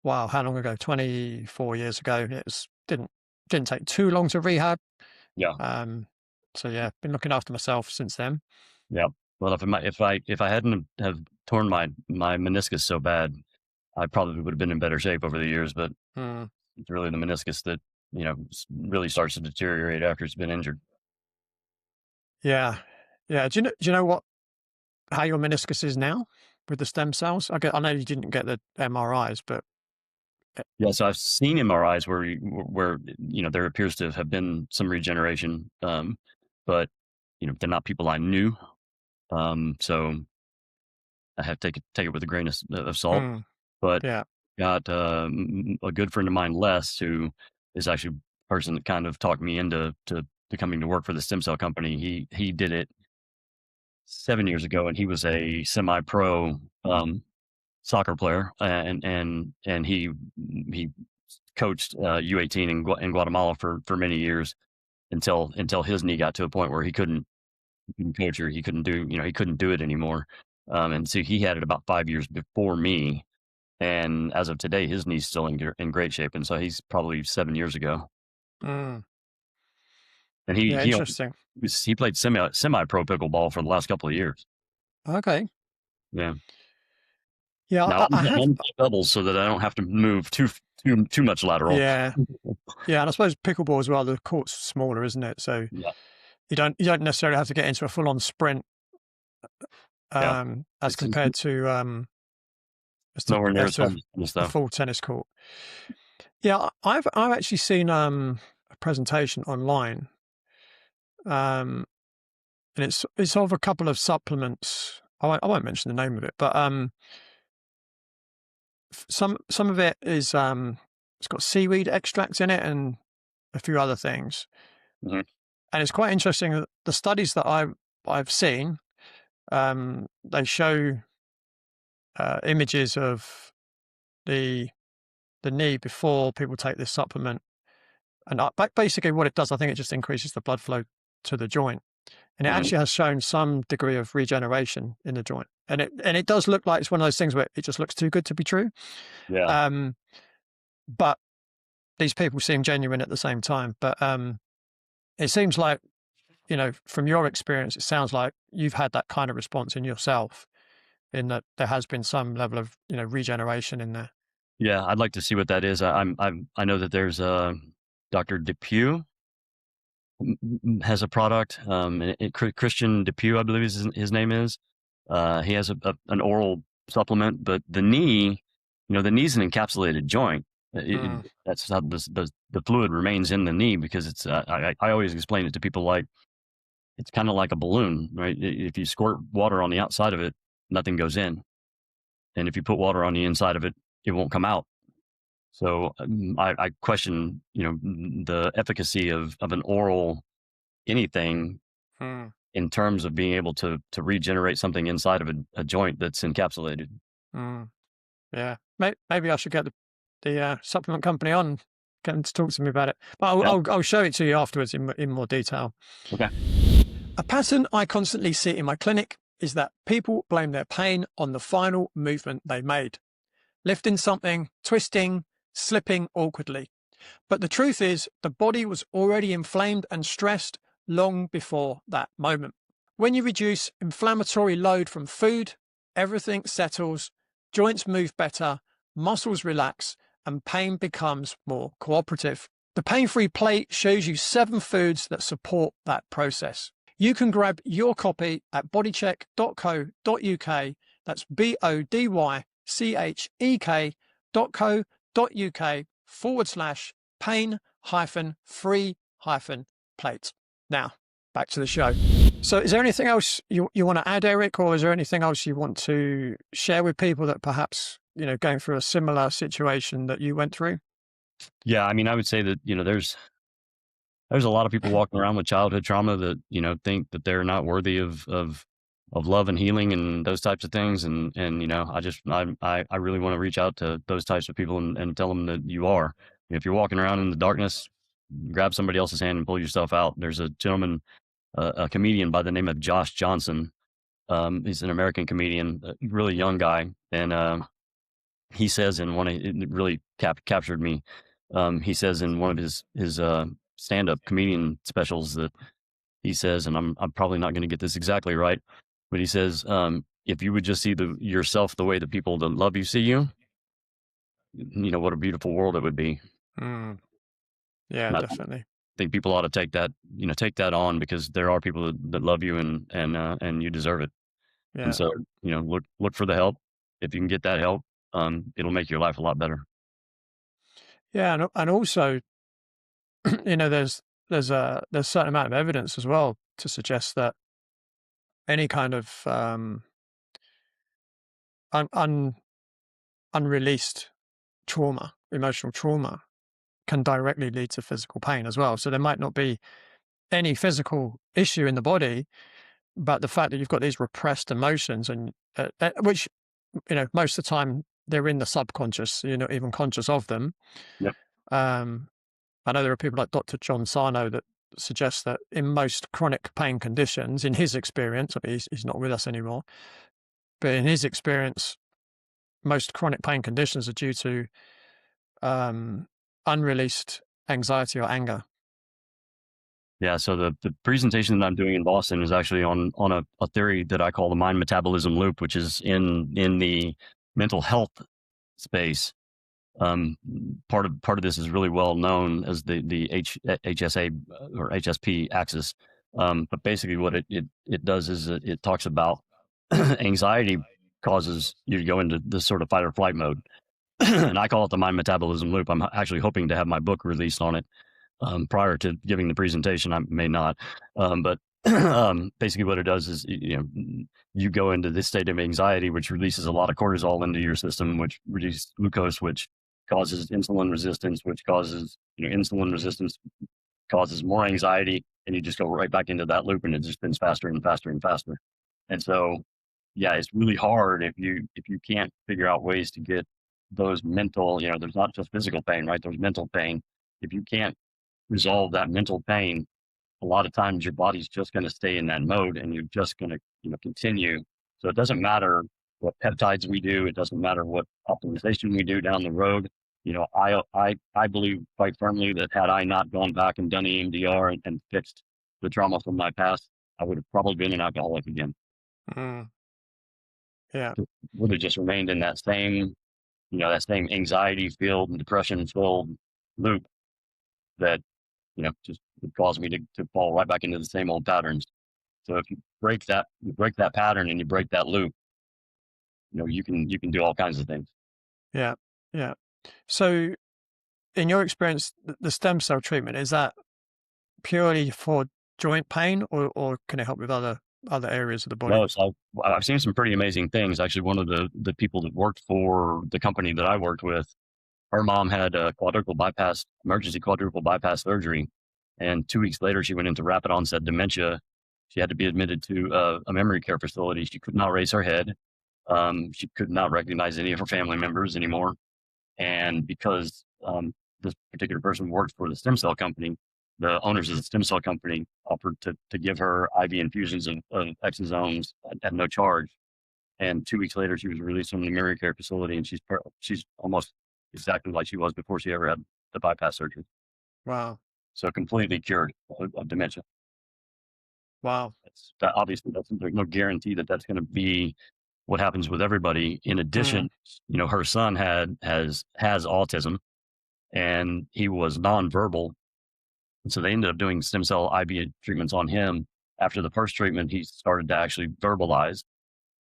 wow, how long ago? 24 years ago. It was didn't take too long to rehab. yeah, Um, so yeah, been looking after myself since then. yeah. Well, if I hadn't have torn my meniscus so bad, I probably would have been in better shape over the years, but Mm. it's really the meniscus that, really starts to deteriorate after it's been injured. Yeah. Yeah. Do you know how your meniscus is now with the stem cells? I know you didn't get the MRIs, but Yeah, so I've seen MRIs where there appears to have been some regeneration, but they're not people I knew, so I have to take it with a grain of salt. mm, But yeah. got a good friend of mine, Les, who is actually the person that kind of talked me into to coming to work for the stem cell company. He did it 7 years ago, and he was a semi-pro soccer player, and he coached U18 in Guatemala for many years until his knee got to a point where he couldn't coach, or he couldn't do it anymore. And so he had it about 5 years before me, and as of today, his knee's still in great shape, and so he's probably 7 years ago. Mm, And yeah. Interesting. he played semi pro pickleball for the last couple of years. Okay. Yeah. Yeah. Now I have. I'm doubles so that I don't have to move too much lateral. Yeah. Yeah. And I suppose pickleball as well, the court's smaller, isn't it? So Yeah. you don't necessarily have to get into a full on sprint Yeah. as It's compared to nowhere near as as to fun as a though. full tennis court. Yeah, I've actually seen a presentation online, um, and it's of a couple of supplements. I won't mention the name of it, but some of it is it's got seaweed extracts in it and a few other things, Mhm. and it's quite interesting. The studies that I've seen, they show images of the knee before people take this supplement. And basically, what it does, I think it just increases the blood flow to the joint, and it Mhm. actually has shown some degree of regeneration in the joint. And it does look like it's one of those things where it just looks too good to be true. Yeah. Um, but these people seem genuine at the same time. But it seems like, from your experience, it sounds like you've had that kind of response in yourself, in that there has been some level of regeneration in there. Yeah, I'd like to see what that is. I know that there's Dr. Depew has a product. Christian Depew, I believe his name is. He has an oral supplement, but the knee's an encapsulated joint. Mm, That's how the fluid remains in the knee, because it's. I always explain it to people like it's kind of like a balloon, right? If you squirt water on the outside of it, nothing goes in, and if you put water on the inside of it, it won't come out. So I question, the efficacy of an oral anything mm, in terms of being able to regenerate something inside of a joint that's encapsulated. mm. Yeah, maybe I should get the supplement company on, get them to talk to me about it. But I'll Yeah. I'll show it to you afterwards in more detail. Okay. A pattern I constantly see in my clinic is that people blame their pain on the final movement they made, lifting something, twisting, slipping awkwardly. But the truth is, the body was already inflamed and stressed long before that moment. When you reduce inflammatory load from food, everything settles, joints move better, muscles relax, and pain becomes more cooperative. The Pain Free Plate shows you 7 foods that support that process. You can grab your copy at bodycheck.co.uk. That's bodycheck.co.uk/pain-free-plate. Now, back to the show. So is there anything else you want to add, Eric, or is there anything else you want to share with people that perhaps, going through a similar situation that you went through? Yeah, I mean, I would say that there's a lot of people walking around with childhood trauma that think that they're not worthy of love and healing and those types of things, and I really want to reach out to those types of people and tell them that you are. If you're walking around in the darkness, grab somebody else's hand and pull yourself out. There's a gentleman, a comedian by the name of Josh Johnson. He's an American comedian, a really young guy, and he says in one of it really captured me. He says in one of his stand-up comedian specials that he says, and I'm probably not going to get this exactly right, but he says, if you would just see yourself the way the people that love you see you, what a beautiful world it would be. Mm. Yeah, And I definitely. think people ought to take that on, because there are people that love you, and you deserve it. And Yeah. so, look for the help. If you can get that help, it'll make your life a lot better. Yeah, and also, there's a certain amount of evidence as well to suggest that any kind of un, un, unreleased trauma, emotional trauma, can directly lead to physical pain as well. So there might not be any physical issue in the body, but the fact that you've got these repressed emotions, and which most of the time they're in the subconscious, so you're not even conscious of them. Yep. Um, I know there are people like Dr. John Sarno that suggest that in most chronic pain conditions, in his experience, I mean, he's not with us anymore, but in his experience, most chronic pain conditions are due to um, unreleased anxiety or anger. Yeah. So the presentation that I'm doing in Boston is actually on a theory that I call the mind metabolism loop, which is in the mental health space. Um, part of this is really well known as the HSA or HSP axis. But basically, what it does is it talks about anxiety causes you to go into this sort of fight or flight mode, and I call it the mind metabolism loop. I'm actually hoping to have my book released on it prior to giving the presentation. I may not, but basically what it does is, you go into this state of anxiety, which releases a lot of cortisol into your system, which reduces glucose, which causes insulin resistance, which causes, insulin resistance causes more anxiety, and you just go right back into that loop, and it just spins faster and faster and faster. And so, yeah, it's really hard if you can't figure out ways to get those mental, there's not just physical pain, right? There's mental pain. If you can't resolve that mental pain, a lot of times your body's just going to stay in that mode, and you're just going to, continue. So it doesn't matter what peptides we do. It doesn't matter what optimization we do down the road. I believe quite firmly that had I not gone back and done EMDR and fixed the trauma from my past, I would have probably been an alcoholic again. Mm, yeah, Would have just remained in that same anxiety filled and depression filled loop that, just would cause me to fall right back into the same old patterns. So if you break that pattern and you break that loop, you can do all kinds of things. yeah, yeah. So, in your experience, the stem cell treatment, is that purely for joint pain, or can it help with other areas of the body? No, so I've seen some pretty amazing things. Actually, one of the people that worked for the company that I worked with, her mom had a emergency quadruple bypass surgery, and 2 weeks later, she went into rapid onset dementia. She had to be admitted to a memory care facility. She could not raise her head. She could not recognize any of her family members anymore. And because this particular person worked for the stem cell company, the owners of the stem cell company offered to give her IV infusions of exosomes at no charge. And 2 weeks later, she was released from the memory care facility, and she's almost exactly like she was before she ever had the bypass surgery. Wow, So completely cured of dementia. wow. Obviously, there's no guarantee that that's going to be what happens with everybody. In Mm, addition, her son has autism, and he was nonverbal. And so they ended up doing stem cell IV treatments on him. After the first treatment, he started to actually verbalize.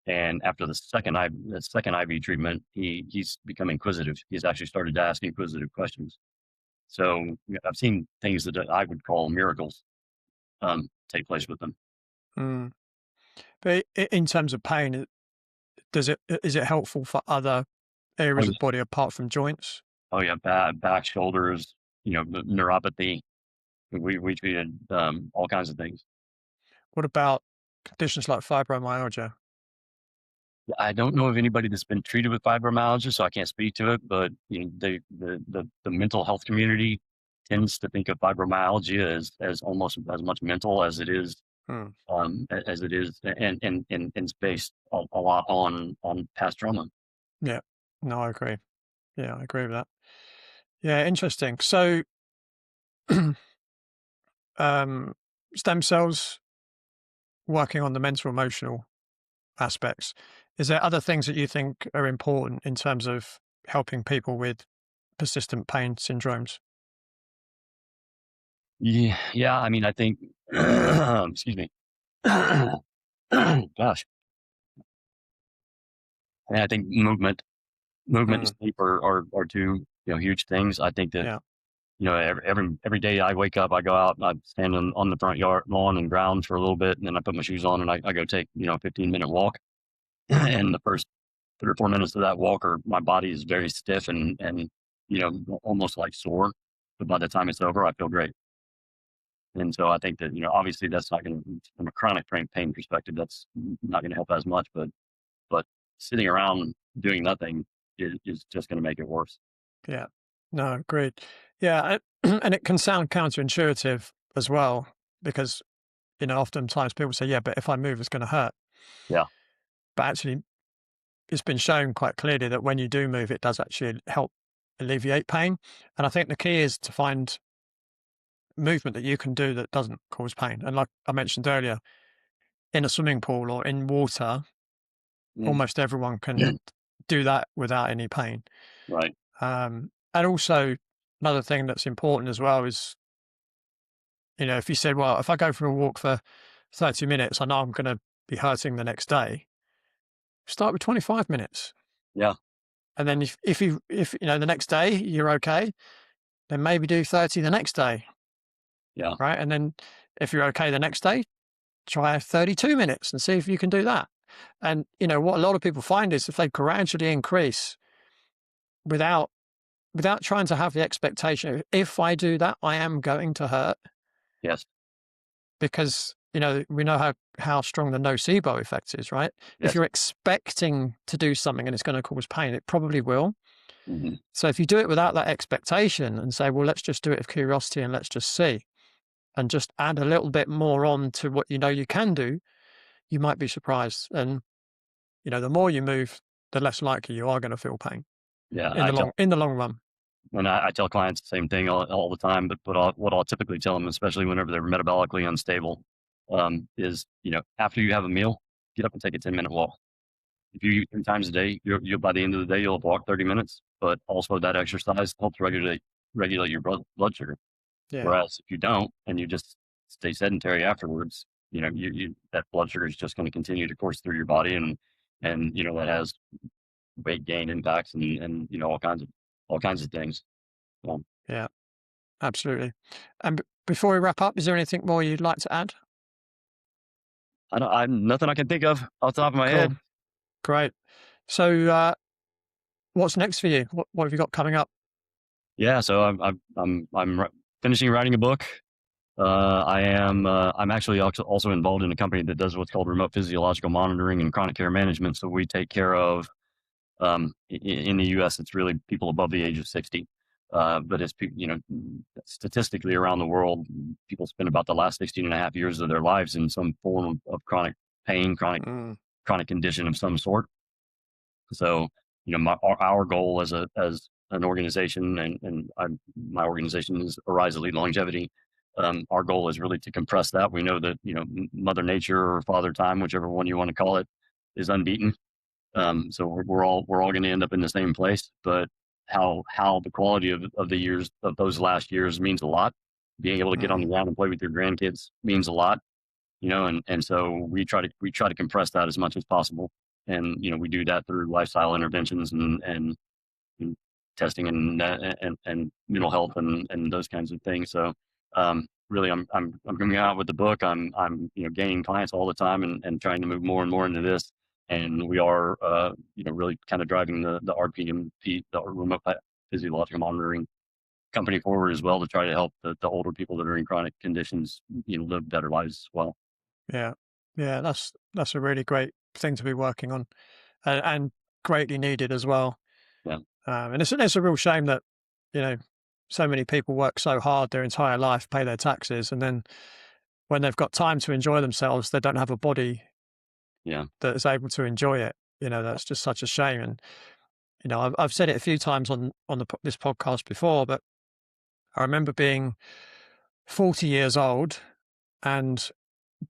And after the second IV treatment, he's become inquisitive. He's actually started to ask inquisitive questions. So I've seen things that I would call miracles take place with them. mm. But in terms of pain, is it helpful for other Oh, areas yeah. of body apart from joints? Oh, yeah, back, shoulders, neuropathy. We treated all kinds of things. What about conditions like fibromyalgia? I don't know of anybody that's been treated with fibromyalgia, so I can't speak to it. But the mental health community tends to think of fibromyalgia as almost as much mental as it is Hmm. and it's based a lot on past trauma. Yeah. No, I agree. Yeah, I agree with that. Yeah, interesting. So, um, stem cells working on the mental emotional aspects. Is there other things that you think are important in terms of helping people with persistent pain syndromes? Yeah, yeah. I mean, I think, excuse me. Gosh, and I think movement and Mm, sleep are two huge things. I think that yeah, every day I wake up, I go out and I stand on the front yard lawn and grounds for a little bit, and then I put my shoes on and I go take a 15-minute walk. And the first 3 or 4 minutes of that walk, my body is very stiff and almost like sore. But by the time it's over, I feel great. And so I think that obviously that's not going to, from a chronic pain perspective, that's not going to help as much. But sitting around doing nothing is just going to make it worse. yeah. No, agreed. Yeah, and it can sound counterintuitive as well because, oftentimes people say, "Yeah, but if I move, it's gonna hurt." Yeah. But actually, it's been shown quite clearly that when you do move, it does actually help alleviate pain. And I think the key is to find movement that you can do that doesn't cause pain. And like I mentioned earlier, in a swimming pool or in water, Mm. almost everyone can do that without any pain. Right. And also, another thing that's important as well is, if you said, well, if I go for a walk for 30 minutes, I know I'm going to be hurting the next day. Start with 25 minutes. Yeah. And then if the next day you're okay, then maybe do 30 the next day. Yeah. Right. And then if you're okay the next day, try 32 minutes and see if you can do that. And, what a lot of people find is if they gradually increase without trying to have the expectation, if I do that, I am going to hurt Yes. because, we know how strong the nocebo effect is, right? If Yes. you're expecting to do something and it's going to cause pain, it probably will. Hmm. So if you do it without that expectation and say, well, let's just do it with curiosity and let's just see, and just add a little bit more on to what you can do, you might be surprised. And, the more you move, the less likely you are going to feel pain Yeah. in the long run. I tell clients the same thing all the time, but what I'll typically tell them, especially whenever they're metabolically unstable, is after you have a meal, get up and take a 10-minute walk. If you eat 3 times a day, you'll by the end of the day you'll have walked 30 minutes. But also that exercise helps regulate your blood sugar. Yeah. Whereas if you don't and you just stay sedentary afterwards, that blood sugar is just going to continue to course through your body, and that has weight gain impacts and all kinds of things. Um, Yeah. Absolutely. And before we wrap up, is there anything more you'd like to add? I'm nothing I can think of off the top of my Cool. head. Great. So, what's next for you? What have you got coming up? Yeah, so I'm finishing writing a book. I'm actually also involved in a company that does what's called remote physiological monitoring and chronic care management. So we take care of in the U.S. it's really people above the age of 60. But statistically around the world, people spend about the last 16 and a half years of their lives in some form of chronic pain, Mm, chronic condition of some sort. So, our goal as an organization, and my organization is Arise Elite Longevity. Our goal is really to compress that. We know that Mother Nature or Father Time, whichever one you want to call it, is unbeaten. So we're all going to end up in the same place. But how the quality of the years of those last years means a lot. Being able to get on the mm, ground and play with your grandkids means a lot. And so we try to compress that as much as possible. And we do that through lifestyle interventions and testing and mental health and those kinds of things. So really, I'm coming out with the book. I'm gaining clients all the time and trying to move more and more into this. And we are really kind of driving the RPMP, the remote physiological monitoring company forward as well to try to help the older people that are in chronic conditions live better lives as well. yeah. Yeah. That's a really great thing to be working on, and greatly needed as well. Yeah. And it's a real shame that, you know, so many people work so hard their entire life, pay their taxes, and then when they've got time to enjoy themselves, they don't have a body Yeah. that is able to enjoy it. That's just such a shame. And I've said it a few times on this podcast before, but I remember being 40 years old and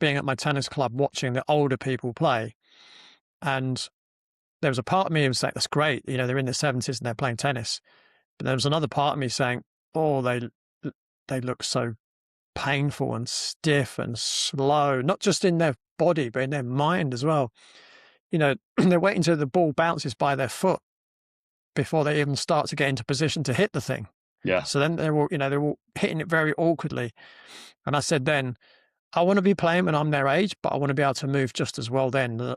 being at my tennis club watching the older people play, and there was a part of me who was like, that's great. You know, they're in their 70s and they're playing tennis. But there was another part of me saying, oh, they look so painful and stiff and slow, not just in their body, but in their mind as well. You know, they're waiting till the ball bounces by their foot before they even start to get into position to hit the thing. Yeah. So then they're all hitting it very awkwardly. And I said then, I want to be playing when I'm their age, but I want to be able to move just as well then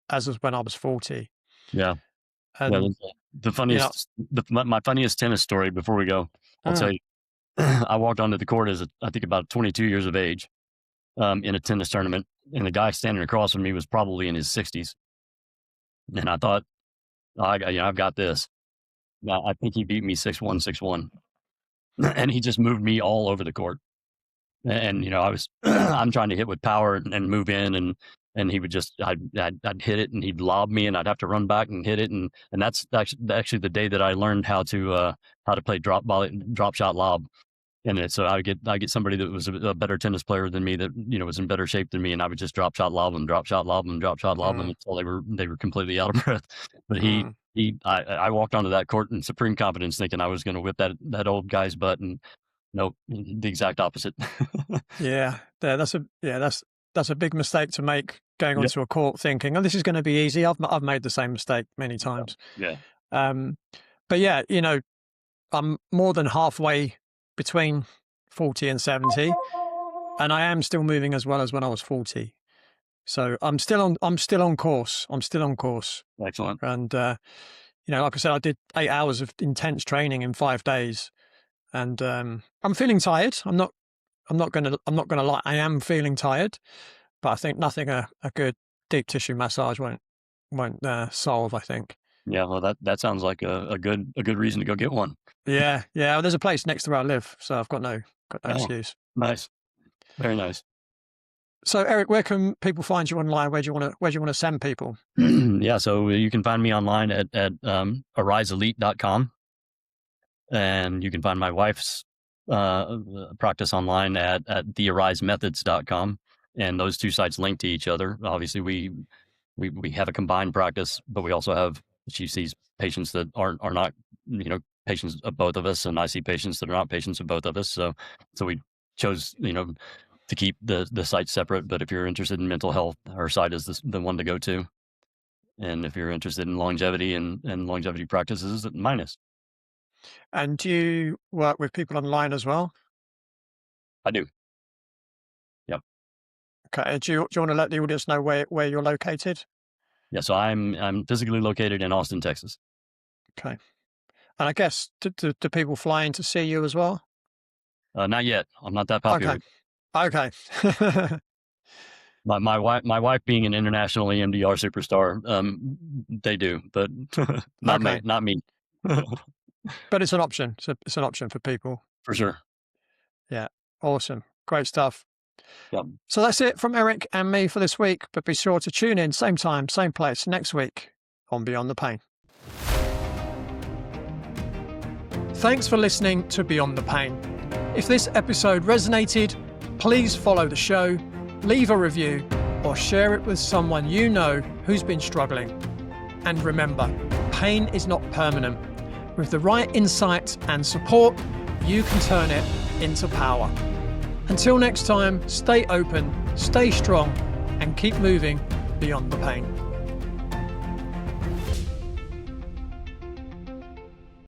as when I was 40. Yeah. And The funniest, my funniest tennis story before we go, I'll tell you. I walked onto the court as I think about 22 years of age, in a tennis tournament, and the guy standing across from me was probably in his 60s, and I thought, I've got this. Now, I think he beat me 6-1, 6-1, and he just moved me all over the court. And I'm trying to hit with power and move in, and he would just I'd hit it and he'd lob me and I'd have to run back and hit it, and that's actually the day that I learned how to play drop shot lob. And so I get somebody that was a better tennis player than me that was in better shape than me, and I would just drop shot lob them until they were completely out of breath. But I walked onto that court in supreme confidence, thinking I was going to whip that old guy's butt, and nope, the exact opposite. That's a big mistake to make, going onto a court thinking, oh, this is going to be easy. I've made the same mistake many times. Yeah. But yeah, I'm more than halfway between 40 and 70, and I am still moving as well as when I was 40. So I'm still on course. Excellent. And like I said, I did 8 hours of intense training in 5 days. And I'm feeling tired. I'm not gonna lie. I am feeling tired, but I think nothing a good deep tissue massage won't solve, I think. Yeah, well, that sounds like a good reason to go get one. Yeah. Well, there's a place next to where I live, so I've got no excuse. Nice, very nice. So, Eric, where can people find you online? Where do you want to send people? Yeah, so you can find me online at ariseelite.com. And you can find my wife's practice online at thearisemethods.com. And those two sites link to each other. Obviously, we have a combined practice, but we also she sees patients that are not, patients of both of us, and I see patients that are not patients of both of us. So we chose, to keep the sites separate. But if you're interested in mental health, her site is the one to go to. And if you're interested in longevity and longevity practices, mine is. And do you work with people online as well? I do. Yep. Okay. Do you want to let the audience know where you're located? Yeah. So I'm physically located in Austin, Texas. Okay. And I guess do people fly in to see you as well? Not yet. I'm not that popular. Okay. My wife being an international EMDR superstar, they do, but not me. But it's an option. It's an option for people. For sure. Yeah. Awesome. Great stuff. Yep. So that's it from Eric and me for this week, but be sure to tune in same time, same place next week on Beyond the Pain. Thanks for listening to Beyond the Pain. If this episode resonated, please follow the show, leave a review, or share it with someone you know who's been struggling. And remember, pain is not permanent. With the right insight and support, you can turn it into power. Until next time, stay open, stay strong, and keep moving beyond the pain.